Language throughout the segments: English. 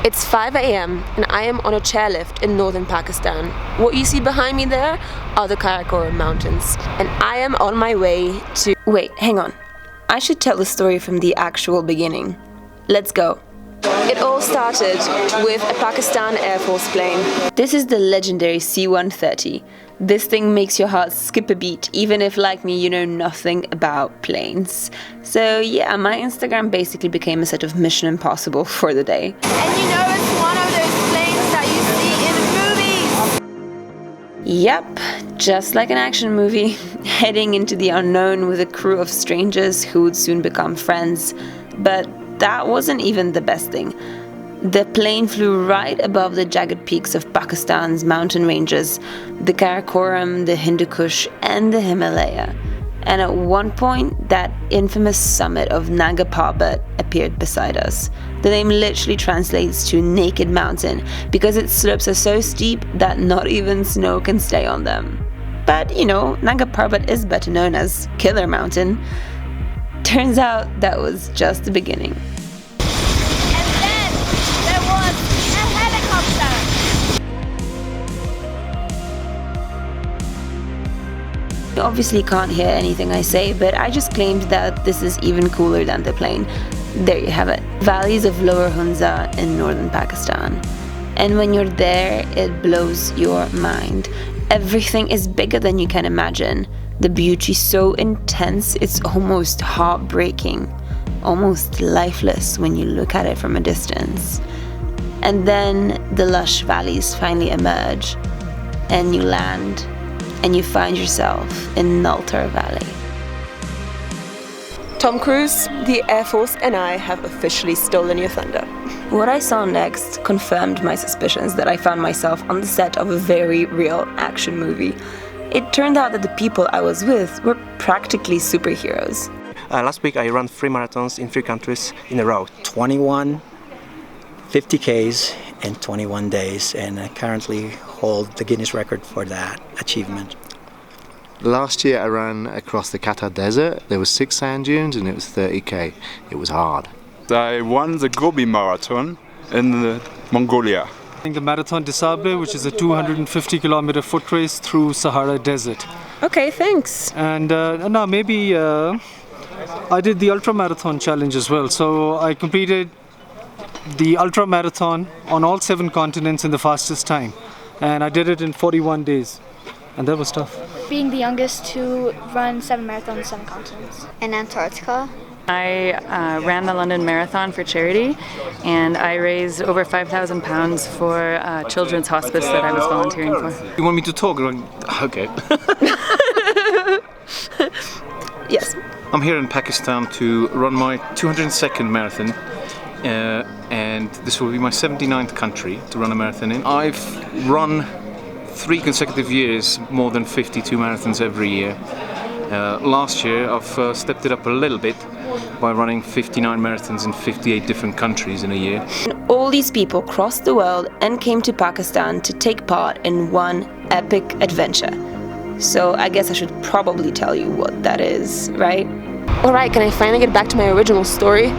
It's 5 a.m. and I am on a chairlift in northern Pakistan. What you see behind me there are the Karakoram Mountains, and I am on my way to... Wait, hang on. I should tell the story from the actual beginning. Let's go. It all started with a Pakistan Air Force plane. This is the legendary C-130. This thing makes your heart skip a beat, even if, like me, you know nothing about planes. So yeah, my Instagram basically became a sort of Mission Impossible for the day. And you know it's one of those planes that you see in movies. Yep, just like an action movie, heading into the unknown with a crew of strangers who would soon become friends. But that wasn't even the best thing. The plane flew right above the jagged peaks of Pakistan's mountain ranges, the Karakoram, the Hindu Kush, and the Himalaya. And at one point, that infamous summit of Nanga Parbat appeared beside us. The name literally translates to Naked Mountain because its slopes are so steep that not even snow can stay on them. But, you know, Nanga Parbat is better known as Killer Mountain. Turns out that was just the beginning. You obviously can't hear anything I say, but I just claimed that this is even cooler than the plane. There you have it. Valleys of Lower Hunza in northern Pakistan. And when you're there, it blows your mind. Everything is bigger than you can imagine. The beauty so intense, it's almost heartbreaking. Almost lifeless when you look at it from a distance. And then the lush valleys finally emerge, and you land. And you find yourself in Naltar Valley. Tom Cruise, the Air Force, and I have officially stolen your thunder. What I saw next confirmed my suspicions that I found myself on the set of a very real action movie. It turned out that the people I was with were practically superheroes. Last week I ran 3 marathons in 3 countries in a row. 21 50Ks in 21 days, and I currently hold the Guinness record for that achievement. Last year I ran across the Qatar desert. There were 6 sand dunes and it was 30k. It was hard. I won the Gobi Marathon in Mongolia. The Marathon des Sables, which is a 250-kilometer foot race through Sahara Desert. Okay, thanks. And now maybe I did the ultra marathon challenge as well. So I completed the ultra marathon on all 7 continents in the fastest time, and I did it in 41 days, and that was tough. Being the youngest to run 7 marathons on 7 continents. In Antarctica. I ran the London Marathon for charity, and I raised over 5,000 pounds for children's hospice that I was volunteering for. You want me to talk? Okay. Yes. I'm here in Pakistan to run my 202nd marathon. And this will be my 79th country to run a marathon in. I've run 3 consecutive years, more than 52 marathons every year. Last year I've stepped it up a little bit by running 59 marathons in 58 different countries in a year. And all these people crossed the world and came to Pakistan to take part in one epic adventure. So I guess I should probably tell you what that is, right? Alright, can I finally get back to my original story?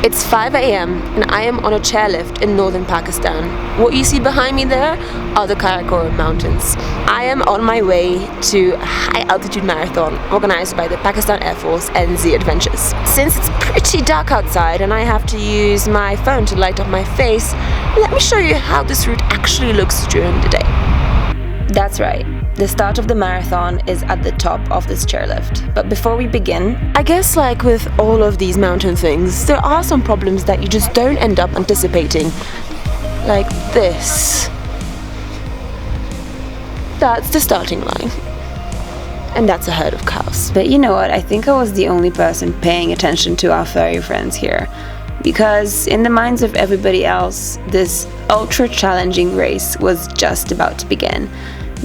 It's 5 a.m. and I am on a chairlift in northern Pakistan. What you see behind me there are the Karakoram Mountains. I am on my way to a high-altitude marathon organized by the Pakistan Air Force and Z Adventures. Since it's pretty dark outside and I have to use my phone to light up my face, let me show you how this route actually looks during the day. That's right. The start of the marathon is at the top of this chairlift. But before we begin, I guess like with all of these mountain things, there are some problems that you just don't end up anticipating. Like this. That's the starting line. And that's a herd of cows. But you know what, I think I was the only person paying attention to our furry friends here. Because in the minds of everybody else, this ultra-challenging race was just about to begin.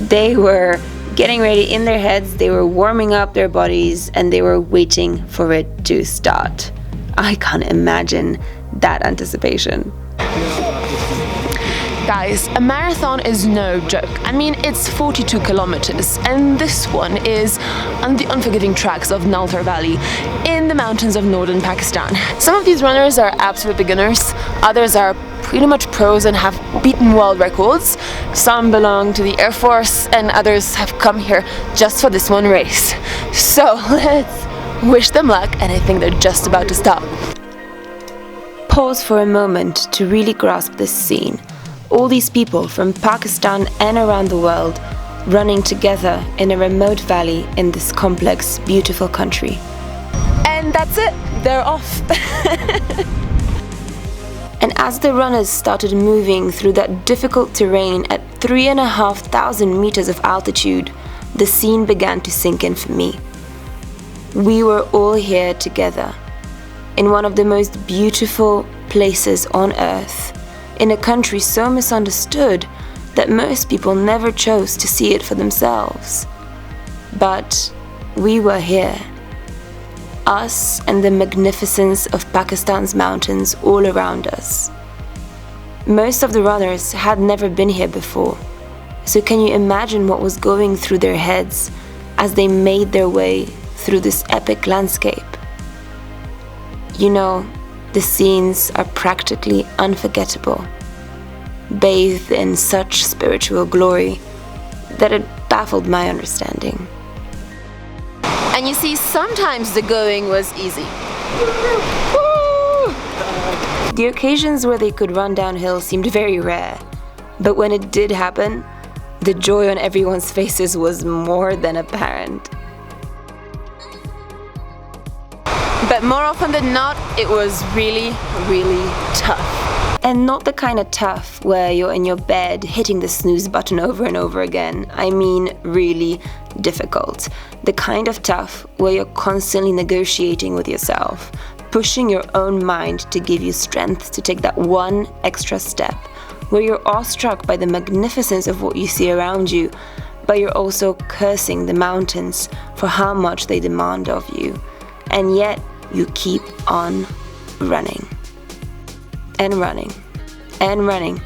They were getting ready in their heads, they were warming up their bodies, and they were waiting for it to start. I can't imagine that anticipation. Guys, a marathon is no joke. I mean, it's 42 kilometers, and this one is on the unforgiving tracks of Naltar Valley in the mountains of northern Pakistan. Some of these runners are absolute beginners, others are pretty much pros and have beaten world records. Some belong to the Air Force and others have come here just for this one race. So let's wish them luck, and I think they're just about to stop. Pause for a moment to really grasp this scene. All these people from Pakistan and around the world running together in a remote valley in this complex, beautiful country. And that's it, they're off. And as the runners started moving through that difficult terrain at 3,500 meters of altitude, the scene began to sink in for me. We were all here together, in one of the most beautiful places on earth, in a country so misunderstood that most people never chose to see it for themselves. But we were here. Us and the magnificence of Pakistan's mountains all around us. Most of the runners had never been here before, so can you imagine what was going through their heads as they made their way through this epic landscape? You know, the scenes are practically unforgettable, bathed in such spiritual glory that it baffled my understanding. And you see, sometimes the going was easy. The occasions where they could run downhill seemed very rare, but when it did happen, the joy on everyone's faces was more than apparent. But more often than not, it was really, really tough. And not the kind of tough where you're in your bed hitting the snooze button over and over again. I mean really difficult. The kind of tough where you're constantly negotiating with yourself, pushing your own mind to give you strength to take that one extra step, where you're awestruck by the magnificence of what you see around you, but you're also cursing the mountains for how much they demand of you. And yet, you keep on running. And running. And running.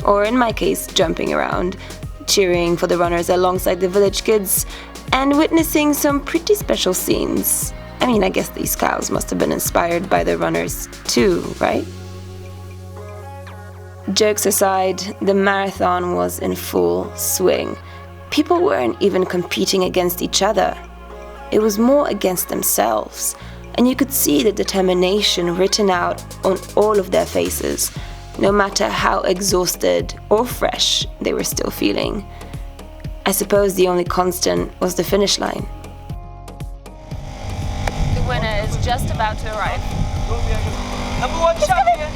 Or in my case, jumping around, cheering for the runners alongside the village kids, and witnessing some pretty special scenes. I mean, I guess these cows must have been inspired by the runners too, right? Jokes aside, the marathon was in full swing. People weren't even competing against each other. It was more against themselves. And you could see the determination written out on all of their faces, no matter how exhausted or fresh they were still feeling. I suppose the only constant was the finish line. The winner is just about to arrive. Number one champion!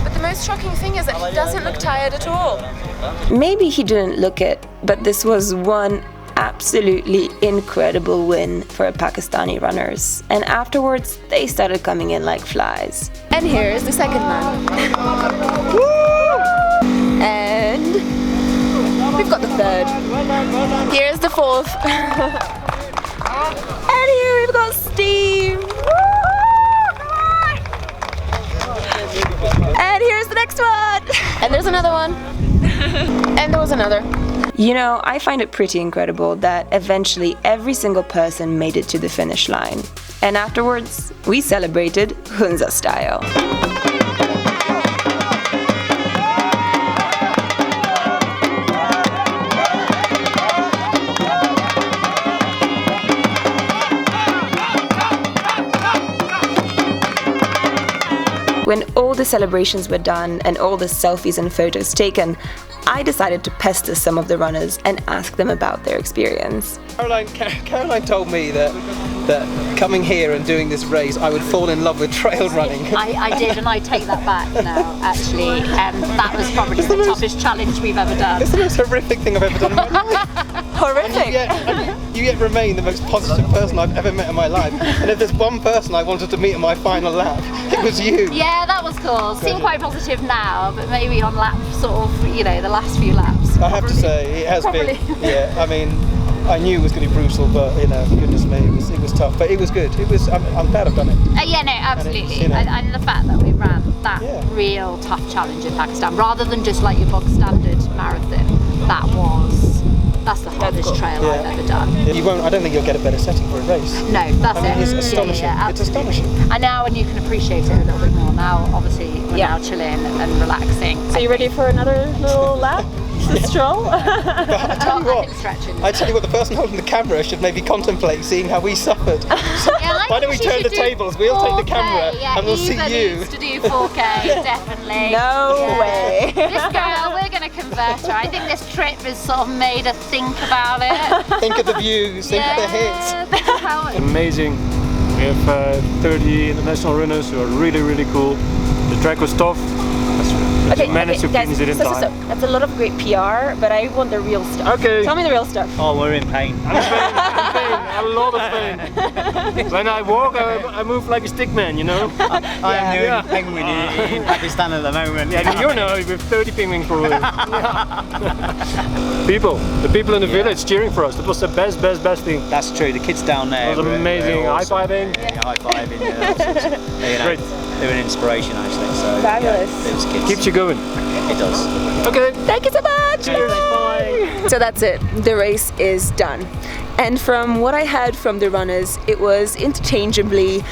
But the most shocking thing is that he doesn't look tired at all. Maybe he didn't look it, but this was one absolutely incredible win for Pakistani runners. And afterwards, they started coming in like flies. And here is the second man. And we've got the third. Here's the fourth. And here we've got Steve. And here's the next one. And there's another one. And there was another. You know, I find it pretty incredible that eventually every single person made it to the finish line. And afterwards, we celebrated Hunza style. When all the celebrations were done and all the selfies and photos taken, I decided to pester some of the runners and ask them about their experience. Caroline told me that coming here and doing this race, I would fall in love with trail running. I did, and I take that back now, actually. That was probably the toughest challenge we've ever done. It's the most horrific thing I've ever done in my life. Horrific! You yet remain the most positive person I've ever met in my life. And if there's one person I wanted to meet in my final lap, it was you. Yeah, that was cool. Seem quite positive now, but maybe on lap sort of, the last few laps. I have to say, it has been. Yeah, I mean, I knew it was going to be brutal, but goodness me, it was tough. But it was good. I'm glad I've done it. Yeah, no, absolutely. And the fact that we ran that real tough challenge in Pakistan, rather than just like your bog standard marathon, that That's the hardest trail I've ever done. You won't. I don't think you'll get a better setting for a race. No, that's it. It's astonishing. It's astonishing. And now, and you can appreciate it a little bit more. Now, obviously, we're now chilling and relaxing. So you ready for another little lap? The stroll? I tell you what, the person holding the camera should maybe contemplate seeing how we suffered. So why don't we turn the tables? We'll take the camera and we'll see you. Needs to do 4K, definitely. No way. This girl, we're going to convert her. I think this trip has sort of made her think about it. Think of the views, think of the hits. Amazing. We have 30 international runners who are really, really cool. The track was tough. Okay, managed to finish it in time. That's a lot of great PR, but I want the real stuff. Okay. Tell me the real stuff. Oh, we're in pain. I'm in pain, a lot of pain. When I walk, I move like a stick man, you know? I am the only penguin in Pakistan at the moment. Yeah, you know, with 30 penguins probably. The people in the village cheering for us. That was the best thing. That's true. The kids down there. It was amazing. Awesome. High-fiving. Yeah, high-fiving. Great. They were an inspiration actually. So, fabulous. Yeah, those kids. Keeps you going. It does. Okay. Thank you so much. Bye. So that's it. The race is done. And from what I heard from the runners, it was interchangeably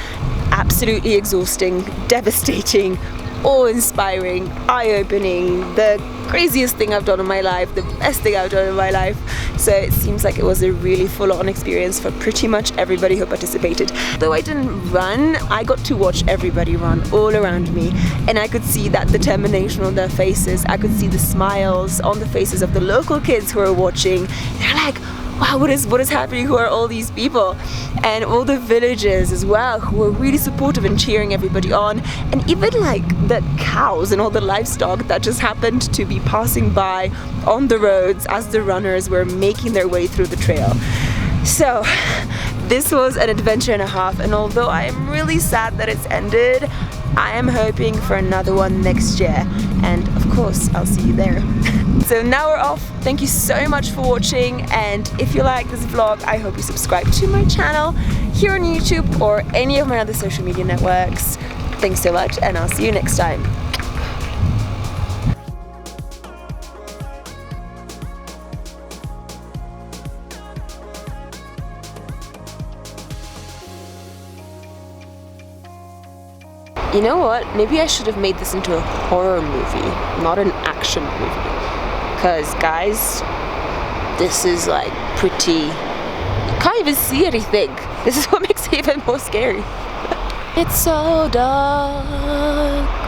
absolutely exhausting, devastating, awe-inspiring, eye-opening, the craziest thing I've done in my life, the best thing I've done in my life. So it seems like it was a really full-on experience for pretty much everybody who participated. Though I didn't run, I got to watch everybody run all around me, and I could see that determination on their faces. I could see the smiles on the faces of the local kids who were watching. They're like, wow, what is happening? Who are all these people? And all the villagers as well, who were really supportive and cheering everybody on. And even like the cows and all the livestock that just happened to be passing by on the roads as the runners were making their way through the trail. So this was an adventure and a half, and although I am really sad that it's ended, I am hoping for another one next year, and of course I'll see you there. So now we're off. Thank you so much for watching, and if you like this vlog, I hope you subscribe to my channel here on YouTube or any of my other social media networks. Thanks so much, and I'll see you next time. You know what? Maybe I should have made this into a horror movie, not an action movie. Because, guys, this is like pretty... You can't even see anything. This is what makes it even more scary. It's so dark.